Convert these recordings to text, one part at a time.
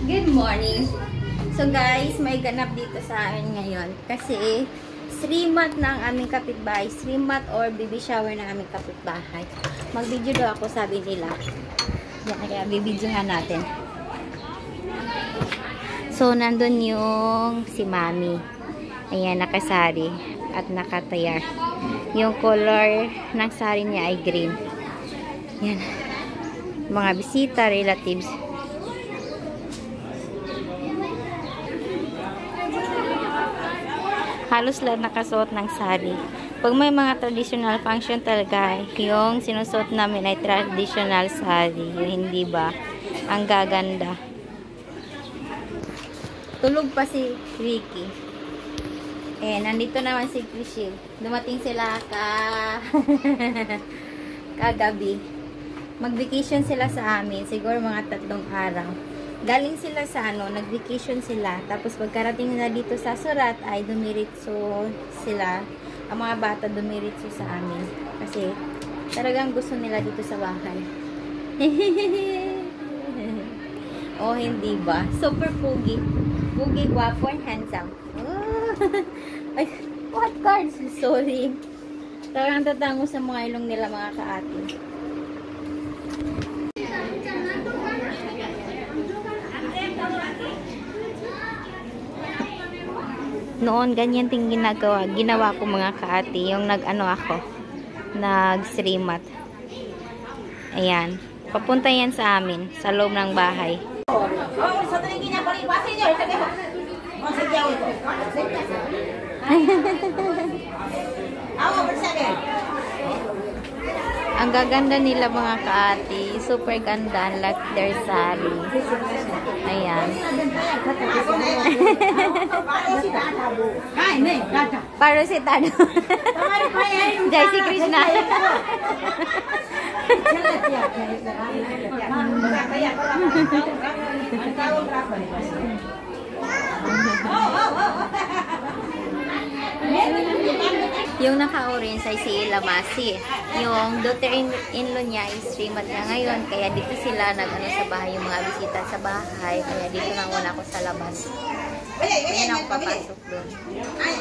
Good morning. So guys, may ganap dito sa amin ngayon. Kasi, srimat ng aming kapitbahay. Srimat or baby shower ng aming kapitbahay. Mag-video daw ako, sabi nila. Yan, kaya bibidyohan natin. So, nandun yung si Mami. Ayan, nakasari at nakatayar. Yung color ng sari niya ay green. Yan. Mga bisita, relatives. Halos lahat nakasuot ng sari. Pag may mga traditional function talaga, yung sinusuot namin ay traditional sari. Yung hindi ba? Ang gaganda. Tulog pa si Ricky. Nandito naman si Krishil. Dumating sila kagabi. Mag-vacation sila sa amin. Siguro mga 3 araw. Galing sila sa nag-vacation sila. Tapos pagkarating na dito sa Surat ay dumiritso sila. Ang mga bata dumiritso sa amin. Kasi talagang gusto nila dito sa bahay. Oh, hindi ba? Super pogi. Pogi, guwapo, and handsome. Oh. Ay, what cards? Sorry. Talagang tatango sa mga ilong nila mga kaati. Noon, ganyan ting ginawa ko mga kaati, yung ako, nag-srimat. Ayan. Papunta yan sa amin, sa loob ng bahay. Ang gaganda nila mga kaati, super ganda, like their sari. Ayan. Parusitado. Jai Sri Krishna. Yung naka-orange ay si Lamasi. Yung daughter-in-law niya is srimat niya ngayon. Kaya dito sila sa bahay, yung mga bisita sa bahay. Kaya dito lang wala ko sa labas. Kaya ako papasok doon.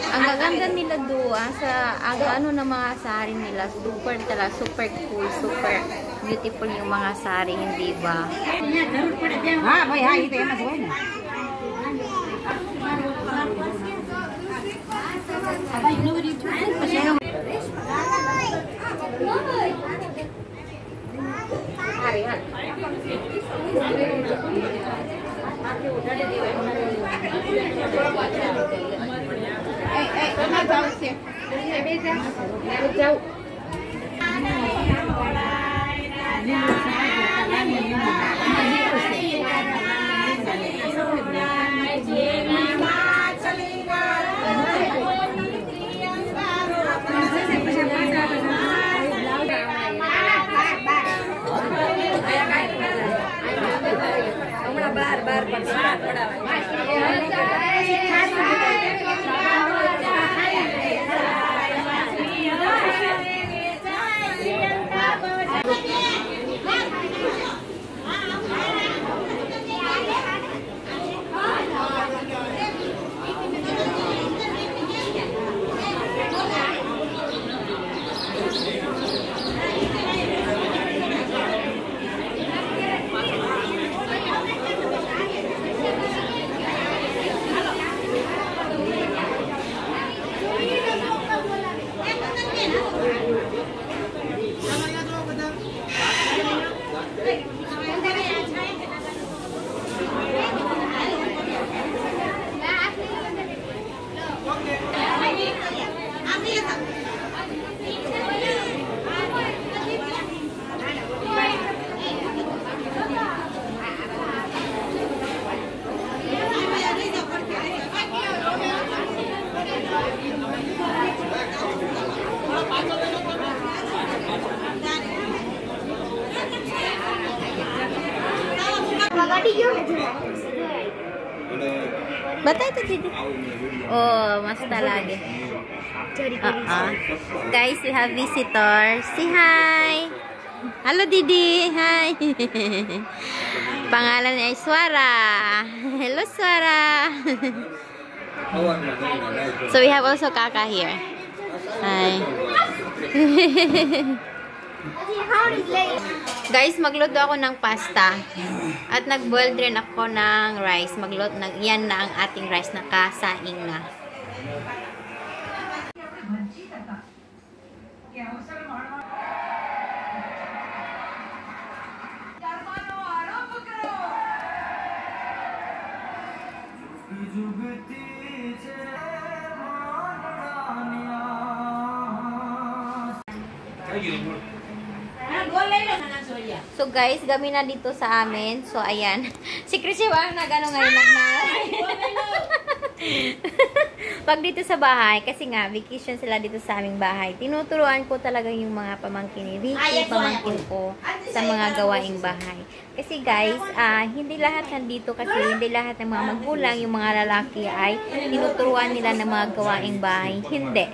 Ang gaganda nila doon sa ng mga sari nila. Super cool, super beautiful yung mga sari, hindi ba? Ito yung mas Batay to Didi. Oh, mas lagi. Guys, we have visitors. Say hi. Hello Didi. Hi. Pangalan ay Swara. Hello, Swara. So we have also Kaka here. Hi. Guys, magluto ako ng pasta. At nag-boil din ako ng rice. Yan na ang ating rice na kasaing na. So guys, gabi na dito sa amin. So ayan. Si Chris yung nag-ano ngayon pag dito sa bahay, kasi nga vacation sila dito sa aming bahay. Tinuturuan ko talaga yung mga pamangkin ni Ricky, pamangkin ko sa mga gawaing bahay. Kasi guys, hindi lahat nandito kasi hindi lahat ng mga magulang, yung mga lalaki ay tinuturuan nila ng mga gawaing bahay. Hindi.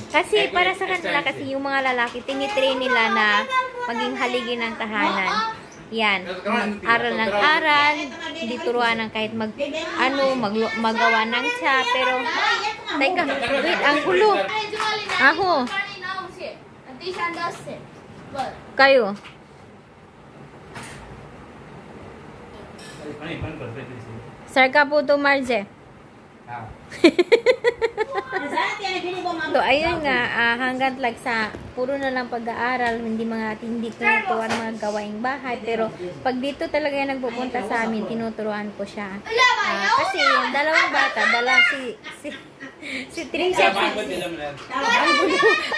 Kasi para sa kanila kasi yung mga lalaki tinitrain nila na maging haligi ng tahanan. Yan, aral ng aral, hindi turuan ng kahit magawa ng tsa, pero teka, wait, ang gulo. Ako. Kayo. Sarka po to Marze. So, ayun nga, hanggang puro na lang pag-aaral, hindi tinuturuan mga gawaing bahay, pero pag dito talaga yung nagpupunta sa amin, tinuturuan ko siya. Kasi yung dalawang bata, si Trisha,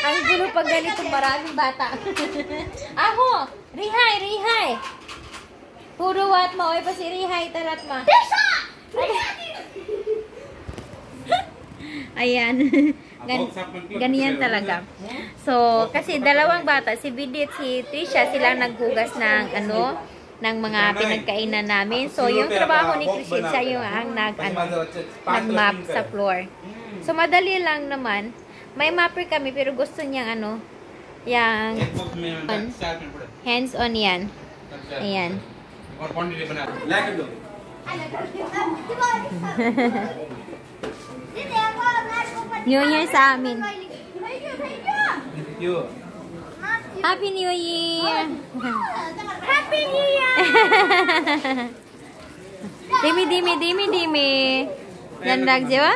ang gulo pag ganito maraming bata. Ako, Rihay. Puro wat mo, pa si Rihay, tarat ma. Ayan. Ganyan talaga. So, kasi dalawang bata, si Bidit, si Trisha, sila naghugas ng ng mga pinagkainan namin. So, yung trabaho ni Chris, siya yung nag-map sa floor. So, madali lang naman. May mapper kami, pero gusto niyang yung hands-on yan. Ayan. New Year sa amin. Happy New Year! Happy New Year! Dimi. Landag jewa?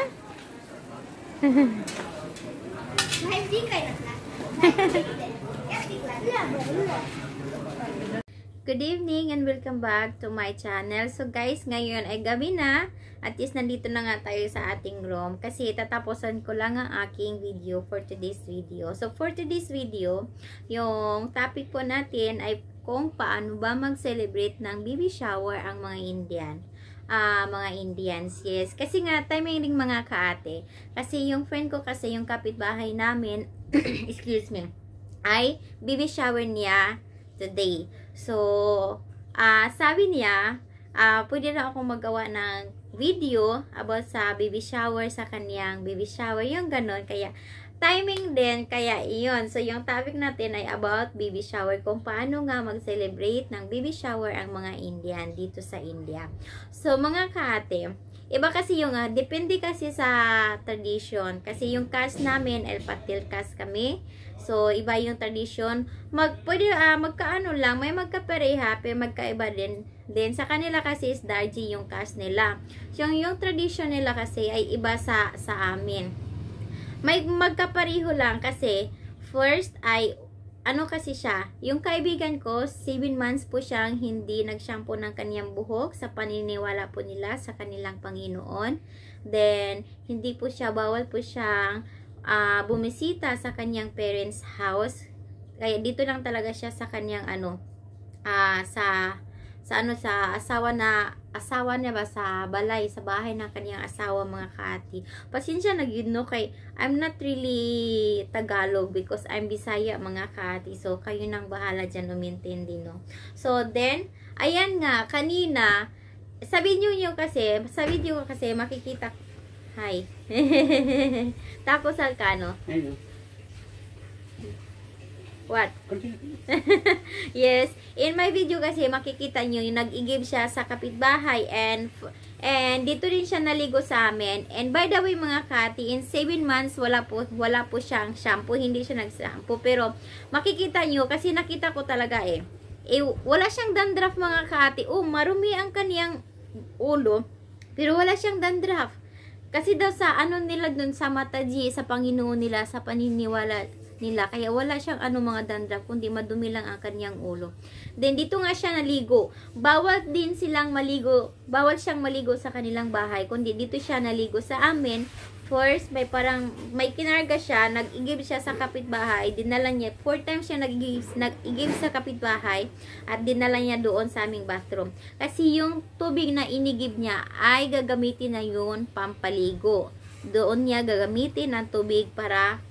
Good evening and welcome back to my channel. So guys, ngayon ay gabi na. At least nandito na nga tayo sa ating room. Kasi tatapusan ko lang ang aking video for today's video. So for today's video, yung topic po natin ay kung paano ba mag-celebrate ng baby shower ang mga Indian. Mga Indians, yes. Kasi nga, timing ring mga kaate. Kasi yung friend ko kasi, yung kapitbahay namin, excuse me, ay baby shower niya today. So, sabi niya, pwede na akong magawa ng video about sa baby shower, sa kaniyang baby shower, yung ganon. Kaya, timing din, kaya iyon. So, yung topic natin ay about baby shower, kung paano nga mag-celebrate ng baby shower ang mga Indian dito sa India. So, mga kaate, iba kasi yung, depende kasi sa tradition. Kasi yung caste namin, El Patil caste kami. So, iba yung tradition. Magkaano lang, may magkapareha, pero magkaiba din. Then, sa kanila kasi is Darji yung caste nila. So, yung tradition nila kasi ay iba sa amin. May magkapareho lang kasi, first ay, kasi siya, yung kaibigan ko, 7 months po siyang hindi nag-shampoo ng kanyang buhok sa paniniwala po nila sa kanilang Panginoon. Then, hindi po siya, bawal po siyang bumisita sa kanyang parents' house. Kaya dito lang talaga siya sa kanyang sa asawa niya ba, sa balay, sa bahay ng kanyang asawa, mga kaati. Pasensya na yun, no, kay I'm not really Tagalog because I'm Bisaya, mga kaati. So, kayo nang bahala dyan umintindi, no. So, then, ayan nga, kanina, sa video ko kasi makikita, hi. Tapos, no? What? Yes, in my video kasi makikita nyo yung nag-igib siya sa kapitbahay and dito rin siya naligo sa amin. And by the way mga kati, in 7 months wala po siyang shampoo, hindi siya nag-shampoo. Pero makikita nyo kasi nakita ko talaga wala siyang dandruff mga kati. Marumi ang kaniyang ulo, pero wala siyang dandruff. Kasi daw sa ano nila dun sa Mataji, sa Panginoon nila, sa paniniwala nila, kaya wala siyang mga dandruff, kundi madumi lang ang kanyang ulo. Then dito nga siya naligo. Bawal siyang maligo sa kanilang bahay, kundi dito siya naligo sa amin. First, may kinarga siya, nag-igib siya sa kapitbahay, dinala niya, 4 times siya nag-igib sa kapitbahay, at dinala niya doon sa aming bathroom. Kasi yung tubig na inigib niya ay gagamitin na yun pampaligo. Doon niya gagamitin ang tubig para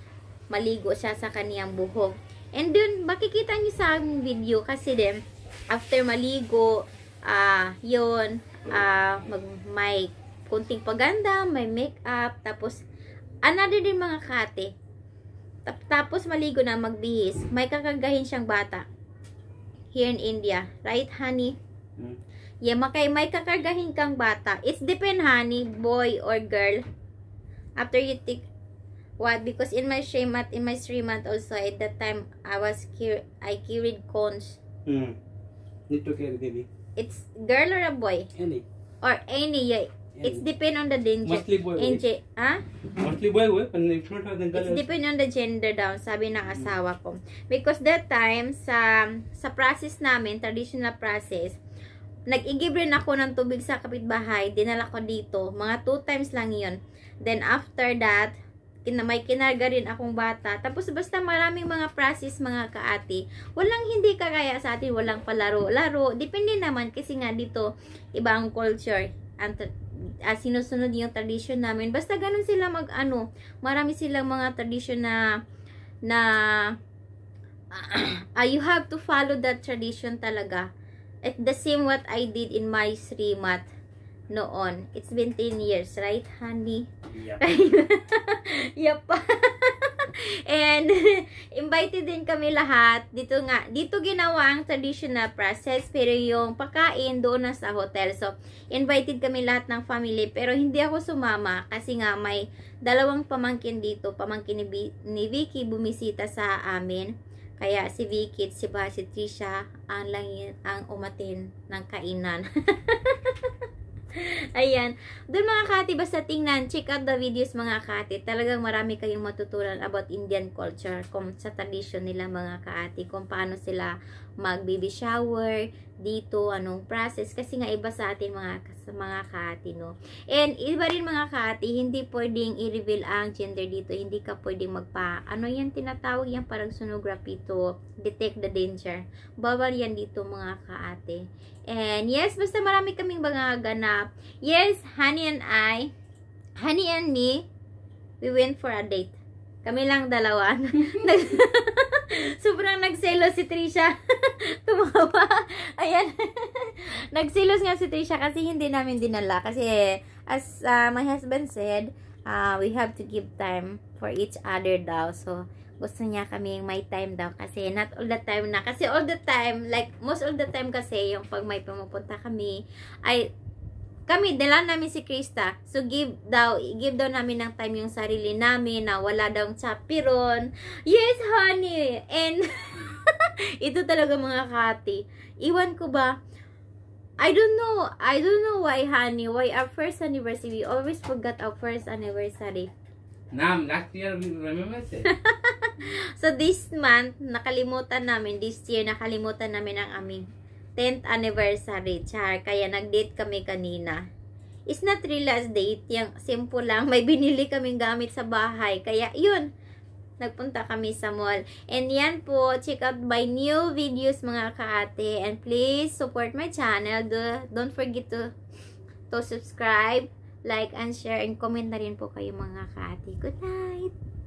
maligo siya sa kaniyang buhok. And dun, makikita niyo sa aming video, kasi din, after maligo, may kunting paganda, may makeup, tapos another din mga kate. Tapos maligo na, magbihis. May kakagahin siyang bata. Here in India. Right, honey? Yeah, may kakargahin kang bata. It's depend, honey, boy or girl. After you take what? Because in my 3 month also, at that time, I carried cones. Need to carry, baby. It's girl or a boy? Any. Or any, yeah. It's depend on the danger. Mostly boy. Mostly boy, and if not, then girl. It's depend on the gender daw, sabi ng asawa ko. Because that time, sa process namin, traditional process, nag-igib rin ako ng tubig sa kapitbahay, dinala ko dito. Mga 2 times lang yun. Then after that, may kinarga rin akong bata. Tapos basta maraming mga process mga kaati. Walang hindi kagaya sa atin, walang palaro-laro. Depende naman kasi nga dito, ibang culture. Sinusunod yung tradition namin. Basta ganun sila marami silang mga tradition na you have to follow that tradition talaga. At the same what I did in my Srimat noon. It's been 10 years, right, honey? Yep. Yep. And invited din kami lahat. Dito ginawa ang traditional process, pero yung pagkain doon na sa hotel. So, invited kami lahat ng family, pero hindi ako sumama kasi nga may 2 pamangkin dito. Pamangkin ni Vicky bumisita sa amin. Kaya si Vicky, si Trisha ang umatin ng kainan. Ayan. Doon mga kati, basta tingnan, check out the videos mga kati. Talagang marami kayong matutunan about Indian culture, kung sa tradition nila mga kati, kung paano sila mag-baby shower dito, anong process. Kasi nga iba sa atin mga kati, no? And iba rin mga kati, hindi pwedeng i-reveal ang gender dito. Hindi ka pwedeng yan tinatawag yan, parang sonography to detect the danger. Bawal yan dito mga kaate. And yes, basta marami kaming mga ganap. Yes, honey and me, we went for a date. Kami lang dalawa. Sobrang nagselos si Trisha. Tumawa. Ayan. Nagselos nga si Trisha kasi hindi namin dinala. Kasi as my husband said, we have to give time for each other daw. So, gusto niya kaming may time daw kasi not all the time na. Kasi all the time, like most of the time kasi yung pag may pumupunta kami, dala namin si Krista. So, give daw namin ng time yung sarili namin na wala daw chaperon. Yes, honey! And, ito talaga mga kati. Iwan ko ba? I don't know why, honey. Why our first anniversary? We always forgot our first anniversary. Last year, we remember it. So, this month, this year, nakalimutan namin ang aming 10th anniversary, char. Kaya nag-date kami kanina. It's not really as date. Yung simple lang. May binili kaming gamit sa bahay. Kaya, yun. Nagpunta kami sa mall. And yan po, check out my new videos mga kaate. And please, support my channel. Don't forget to subscribe, like, and share. And comment na rin po kayo mga kaate. Good night!